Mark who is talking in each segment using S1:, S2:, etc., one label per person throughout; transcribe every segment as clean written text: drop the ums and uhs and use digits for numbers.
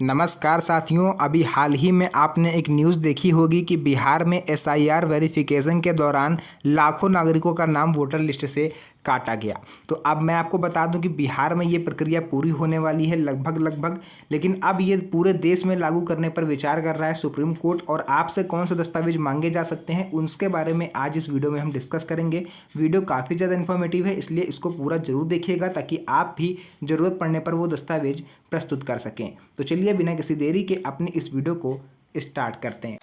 S1: नमस्कार साथियों, अभी हाल ही में आपने एक न्यूज़ देखी होगी कि बिहार में एसआईआर वेरिफिकेशन के दौरान लाखों नागरिकों का नाम वोटर लिस्ट से काटा गया। तो अब मैं आपको बता दूं कि बिहार में ये प्रक्रिया पूरी होने वाली है लगभग, लेकिन अब ये पूरे देश में लागू करने पर विचार कर रहा है सुप्रीम कोर्ट। और आपसे कौन से दस्तावेज मांगे जा सकते हैं उसके बारे में आज इस वीडियो में हम डिस्कस करेंगे। वीडियो काफ़ी ज़्यादा इन्फॉर्मेटिव है, इसलिए इसको पूरा जरूर देखिएगा ताकि आप भी ज़रूरत पड़ने पर वो दस्तावेज प्रस्तुत कर सकें। तो चलिए बिना किसी देरी के अपनी इस वीडियो को स्टार्ट करते हैं।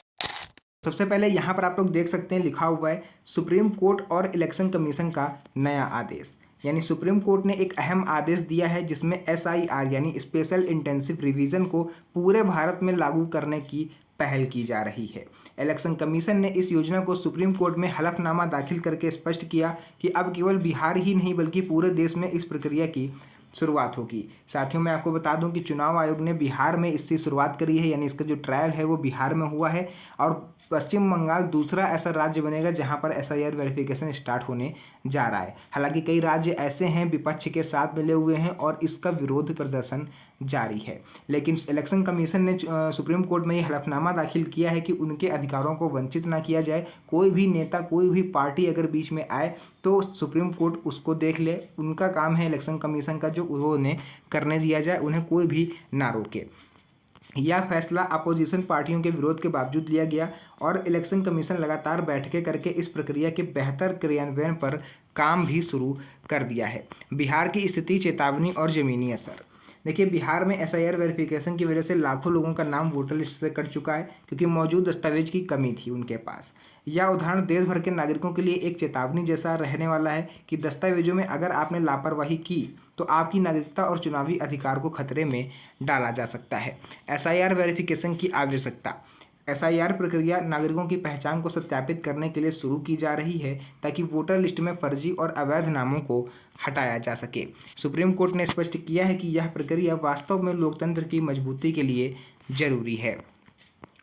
S1: सबसे पहले यहाँ पर आप लोग देख सकते हैं लिखा हुआ है सुप्रीम कोर्ट और इलेक्शन कमीशन का नया आदेश। यानी सुप्रीम कोर्ट ने एक अहम आदेश दिया है जिसमें एसआईआर यानी स्पेशल इंटेंसिव रिवीजन को पूरे भारत में लागू करने की पहल की जा रही है। इलेक्शन कमीशन ने इस योजना को सुप्रीम कोर्ट में हलफनामा दाखिल करके स्पष्ट किया कि अब केवल बिहार ही नहीं बल्कि पूरे देश में इस प्रक्रिया की शुरुआत होगी। साथियों, मैं आपको बता दूं कि चुनाव आयोग ने बिहार में इससे शुरुआत करी है, यानी इसका जो ट्रायल है वो बिहार में हुआ है और पश्चिम बंगाल दूसरा ऐसा राज्य बनेगा जहां पर एसआईआर वेरिफिकेशन स्टार्ट होने जा रहा है। हालांकि कई राज्य ऐसे हैं विपक्ष के साथ मिले हुए हैं और इसका विरोध प्रदर्शन जारी है, लेकिन इलेक्शन कमीशन ने सुप्रीम कोर्ट में यह हलफनामा दाखिल किया है कि उनके अधिकारों को वंचित ना किया जाए। कोई भी नेता, कोई भी पार्टी अगर बीच में आए तो सुप्रीम कोर्ट उसको देख ले। उनका काम है इलेक्शन कमीशन का जो उन्हें करने दिया जाए, उन्हें कोई भी ना रोके। यह फैसला अपोजिशन पार्टियों के विरोध के बावजूद लिया गया और इलेक्शन कमीशन लगातार बैठकें करके इस प्रक्रिया के बेहतर क्रियान्वयन पर काम भी शुरू कर दिया है। बिहार की स्थिति, चेतावनी और ज़मीनी असर। देखिए, बिहार में एसआईआर वेरिफिकेशन की वजह से लाखों लोगों का नाम वोटर लिस्ट से कट चुका है क्योंकि मौजूद दस्तावेज की कमी थी उनके पास। यह उदाहरण देश भर के नागरिकों के लिए एक चेतावनी जैसा रहने वाला है कि दस्तावेजों में अगर आपने लापरवाही की तो आपकी नागरिकता और चुनावी अधिकार को खतरे में डाला जा सकता है। एसआईआर वेरिफिकेशन की आवश्यकता। एसआईआर प्रक्रिया नागरिकों की पहचान को सत्यापित करने के लिए शुरू की जा रही है ताकि वोटर लिस्ट में फर्जी और अवैध नामों को हटाया जा सके। सुप्रीम कोर्ट ने स्पष्ट किया है कि यह प्रक्रिया वास्तव में लोकतंत्र की मजबूती के लिए जरूरी है।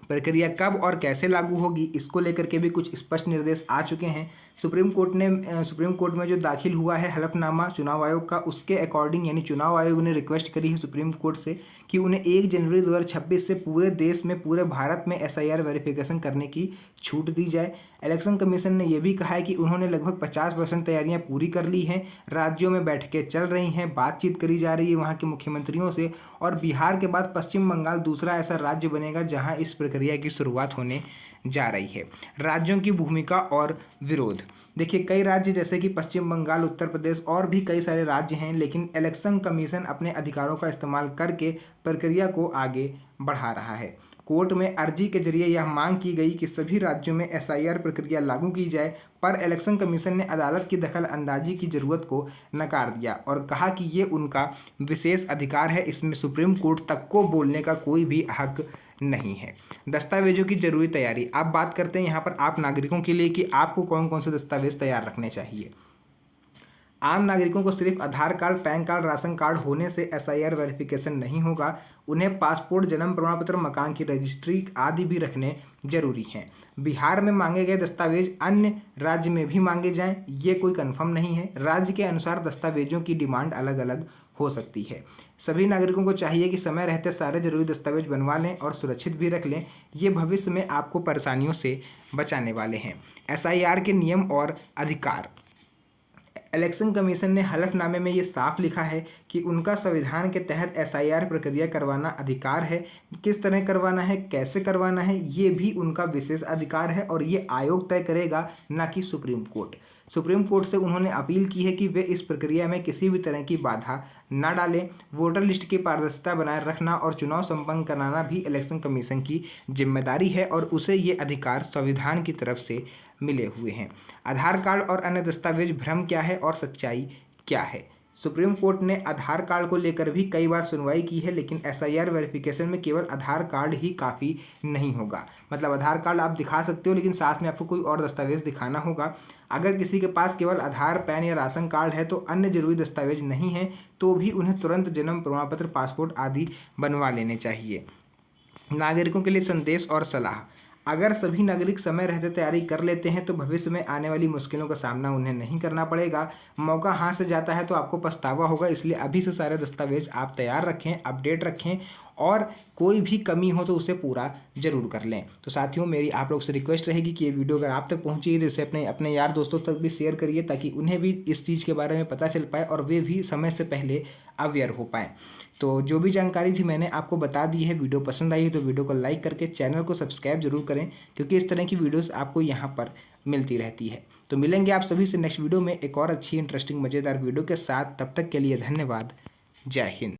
S1: प्रक्रिया कब और कैसे लागू होगी इसको लेकर के भी कुछ स्पष्ट निर्देश आ चुके हैं। सुप्रीम कोर्ट में जो दाखिल हुआ है हलफनामा चुनाव आयोग का, उसके अकॉर्डिंग यानी चुनाव आयोग ने रिक्वेस्ट करी है सुप्रीम कोर्ट से कि उन्हें 1 जनवरी 2026 से पूरे देश में, पूरे भारत में एसआईआर वेरिफिकेशन करने की छूट दी जाए। इलेक्शन कमीशन ने यह भी कहा है कि उन्होंने लगभग 50% तैयारियां पूरी कर ली हैं। राज्यों में बैठकें चल रही हैं, बातचीत करी जा रही है वहाँ के मुख्यमंत्रियों से और बिहार के बाद पश्चिम बंगाल दूसरा ऐसा राज्य बनेगा जहाँ इस प्रक्रिया की शुरुआत होने जा रही है। राज्यों की भूमिका और विरोध। देखिए, कई राज्य जैसे कि पश्चिम बंगाल, उत्तर प्रदेश और भी कई सारे राज्य हैं, लेकिन इलेक्शन कमीशन अपने अधिकारों का इस्तेमाल करके प्रक्रिया को आगे बढ़ा रहा है। कोर्ट में अर्जी के जरिए यह मांग की गई कि सभी राज्यों में एसआईआर प्रक्रिया लागू की जाए, पर इलेक्शन कमीशन ने अदालत की दखल अंदाजी की जरूरत को नकार दिया और कहा कि ये उनका विशेष अधिकार है, इसमें सुप्रीम कोर्ट तक को बोलने का कोई भी हक नहीं है। दस्तावेजों की जरूरी तैयारी। आप बात करते हैं यहाँ पर आप नागरिकों के लिए कि आपको कौन कौन से दस्तावेज तैयार रखने चाहिए। आम नागरिकों को सिर्फ Aadhaar card, PAN card, ration card होने से एसआईआर वेरिफिकेशन नहीं होगा। उन्हें पासपोर्ट, जन्म प्रमाण पत्र, मकान की रजिस्ट्री आदि भी रखने जरूरी हैं। बिहार में मांगे गए दस्तावेज अन्य राज्य में भी मांगे जाएं, ये कोई कंफर्म नहीं है। राज्य के अनुसार दस्तावेजों की डिमांड अलग अलग हो सकती है। सभी नागरिकों को चाहिए कि समय रहते सारे जरूरी दस्तावेज बनवा लें और सुरक्षित भी रख लें। ये भविष्य में आपको परेशानियों से बचाने वाले हैं। एसआईआर के नियम और अधिकार। इलेक्शन कमीशन ने हलफनामे में ये साफ लिखा है कि उनका संविधान के तहत एसआईआर प्रक्रिया करवाना अधिकार है। किस तरह करवाना है, कैसे करवाना है, ये भी उनका विशेष अधिकार है और ये आयोग तय करेगा, ना कि सुप्रीम कोर्ट। सुप्रीम कोर्ट से उन्होंने अपील की है कि वे इस प्रक्रिया में किसी भी तरह की बाधा न डालें। वोटर लिस्ट की पारदर्शिता बनाए रखना और चुनाव संपन्न कराना भी इलेक्शन कमीशन की जिम्मेदारी है और उसे ये अधिकार संविधान की तरफ से मिले हुए हैं। आधार कार्ड और अन्य दस्तावेज भ्रम क्या है और सच्चाई क्या है। सुप्रीम कोर्ट ने आधार कार्ड को लेकर भी कई बार सुनवाई की है, लेकिन एसआईआर वेरिफिकेशन में केवल आधार कार्ड ही काफ़ी नहीं होगा। मतलब आधार कार्ड आप दिखा सकते हो लेकिन साथ में आपको कोई और दस्तावेज दिखाना होगा। अगर किसी के पास केवल आधार, पैन या राशन कार्ड है तो अन्य जरूरी दस्तावेज नहीं है तो भी उन्हें तुरंत जन्म प्रमाण पत्र, पासपोर्ट आदि बनवा लेने चाहिए। नागरिकों के लिए संदेश और सलाह। अगर सभी नागरिक समय रहते तैयारी कर लेते हैं तो भविष्य में आने वाली मुश्किलों का सामना उन्हें नहीं करना पड़ेगा। मौका हाथ से जाता है तो आपको पछतावा होगा, इसलिए अभी से सारे दस्तावेज आप तैयार रखें, अपडेट रखें और कोई भी कमी हो तो उसे पूरा ज़रूर कर लें। तो साथियों, मेरी आप लोग से रिक्वेस्ट रहेगी कि ये वीडियो अगर आप तक पहुँची है तो इसे अपने अपने यार दोस्तों तक भी शेयर करिए, ताकि उन्हें भी इस चीज़ के बारे में पता चल पाए और वे भी समय से पहले अवेयर हो पाएँ। तो जो भी जानकारी थी मैंने आपको बता दी है। वीडियो पसंद आई है तो वीडियो को लाइक करके चैनल को सब्सक्राइब जरूर करें, क्योंकि इस तरह की वीडियोस आपको यहाँ पर मिलती रहती है। तो मिलेंगे आप सभी से नेक्स्ट वीडियो में एक और अच्छी इंटरेस्टिंग मज़ेदार वीडियो के साथ। तब तक के लिए धन्यवाद। जय हिंद।